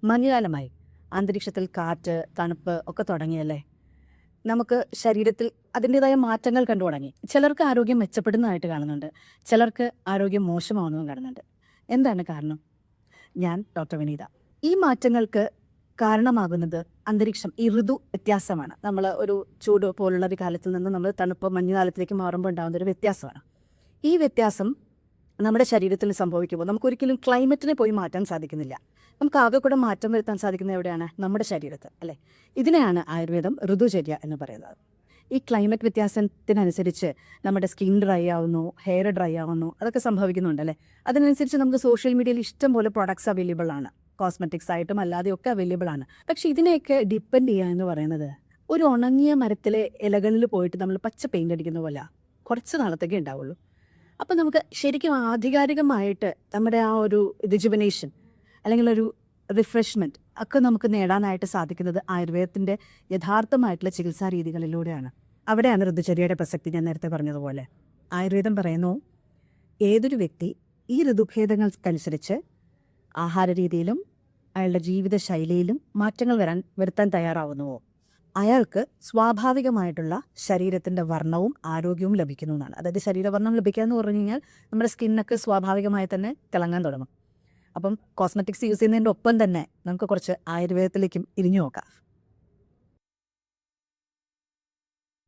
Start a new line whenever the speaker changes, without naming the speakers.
മഞ്ഞുകാലമായി, അന്തരീക്ഷത്തിൽ കാറ്റ്, തണുപ്പ് ഒക്കെ തുടങ്ങിയല്ലേ. നമുക്ക് ശരീരത്തിൽ അതിൻ്റെതായ മാറ്റങ്ങൾ കണ്ടു തുടങ്ങി. ചിലർക്ക് ആരോഗ്യം മെച്ചപ്പെടുന്നതായിട്ട് കാണുന്നുണ്ട്, ചിലർക്ക് ആരോഗ്യം മോശമാവുന്നതും കാണുന്നുണ്ട്. എന്താണ് കാരണം? ഞാൻ ഡോക്ടർ വിനീത. ഈ മാറ്റങ്ങൾക്ക് കാരണമാകുന്നത് അന്തരീക്ഷം, ഈ ഋതു വ്യത്യാസമാണ്. നമ്മൾ ഒരു ചൂട് പോലുള്ള ഒരു കാലത്തിൽ നിന്ന് നമ്മൾ തണുപ്പ് മഞ്ഞുകാലത്തിലേക്ക് മാറുമ്പോൾ ഉണ്ടാകുന്ന ഒരു വ്യത്യാസമാണ്. ഈ വ്യത്യാസം നമ്മുടെ ശരീരത്തിൽ സംഭവിക്കുമ്പോൾ നമുക്കൊരിക്കലും ക്ലൈമറ്റിനെ പോയി മാറ്റാൻ സാധിക്കുന്നില്ല. നമുക്ക് ആകെ കൂടെ മാറ്റം വരുത്താൻ സാധിക്കുന്നത് എവിടെയാണ്? നമ്മുടെ ശരീരത്തിൽ, അല്ലേ? ഇതിനെയാണ് ആയുർവേദം ഋതുചര്യ എന്ന് പറയുന്നത്. ഈ ക്ലൈമറ്റ് വ്യത്യാസത്തിനനുസരിച്ച് നമ്മുടെ സ്കിൻ ഡ്രൈ ആവുന്നു, ഹെയർ ഡ്രൈ ആവുന്നു, അതൊക്കെ സംഭവിക്കുന്നുണ്ടല്ലേ. അതിനനുസരിച്ച് നമുക്ക് സോഷ്യൽ മീഡിയയിൽ ഇഷ്ടം പോലെ പ്രൊഡക്ട്സ് അവൈലബിൾ ആണ്, കോസ്മെറ്റിക്സ് ആയിട്ടും അല്ലാതെയൊക്കെ അവൈലബിൾ ആണ്. പക്ഷെ ഇതിനെയൊക്കെ ഡിപ്പെൻഡ് ചെയ്യുക എന്ന് പറയുന്നത് ഒരു ഉണങ്ങിയ മരത്തിലെ ഇലകളിൽ പോയിട്ട് നമ്മൾ പച്ച പെയിൻ്റ് അടിക്കുന്ന പോലെ കുറച്ച് നാളത്തേക്കേ ഉണ്ടാവുള്ളൂ. അപ്പം നമുക്ക് ശരിക്കും ആധികാരികമായിട്ട് നമ്മുടെ ആ ഒരു റിജുവനേഷൻ അല്ലെങ്കിൽ ഒരു റിഫ്രഷ്മെൻറ്റ് ഒക്കെ നമുക്ക് നേടാനായിട്ട് സാധിക്കുന്നത് ആയുർവേദത്തിൻ്റെ യഥാർത്ഥമായിട്ടുള്ള ചികിത്സാ രീതികളിലൂടെയാണ്. അവിടെയാണ് ഋതുചര്യയുടെ പ്രസക്തി. ഞാൻ നേരത്തെ പറഞ്ഞതുപോലെ ആയുർവേദം പറയുന്നു, ഏതൊരു വ്യക്തി ഈ ഋതുഭേദങ്ങൾക്കനുസരിച്ച് ആഹാര രീതിയിലും അയാളുടെ ജീവിതശൈലിയിലും മാറ്റങ്ങൾ വരുത്താൻ തയ്യാറാവുന്നുവോ, അയാൾക്ക് സ്വാഭാവികമായിട്ടുള്ള ശരീരത്തിൻ്റെ വർണ്ണവും ആരോഗ്യവും ലഭിക്കുന്നു എന്നാണ്. അതായത് ശരീരവർണ്ണം ലഭിക്കുക എന്ന് പറഞ്ഞു കഴിഞ്ഞാൽ നമ്മുടെ സ്കിന്നൊക്കെ സ്വാഭാവികമായി തന്നെ തിളങ്ങാൻ തുടങ്ങും. അപ്പം കോസ്മെറ്റിക്സ് യൂസ് ചെയ്യുന്നതിൻ്റെ ഒപ്പം തന്നെ നമുക്ക് കുറച്ച് ആയുർവേദത്തിലേക്കും ഇരിഞ്ഞു നോക്കാം.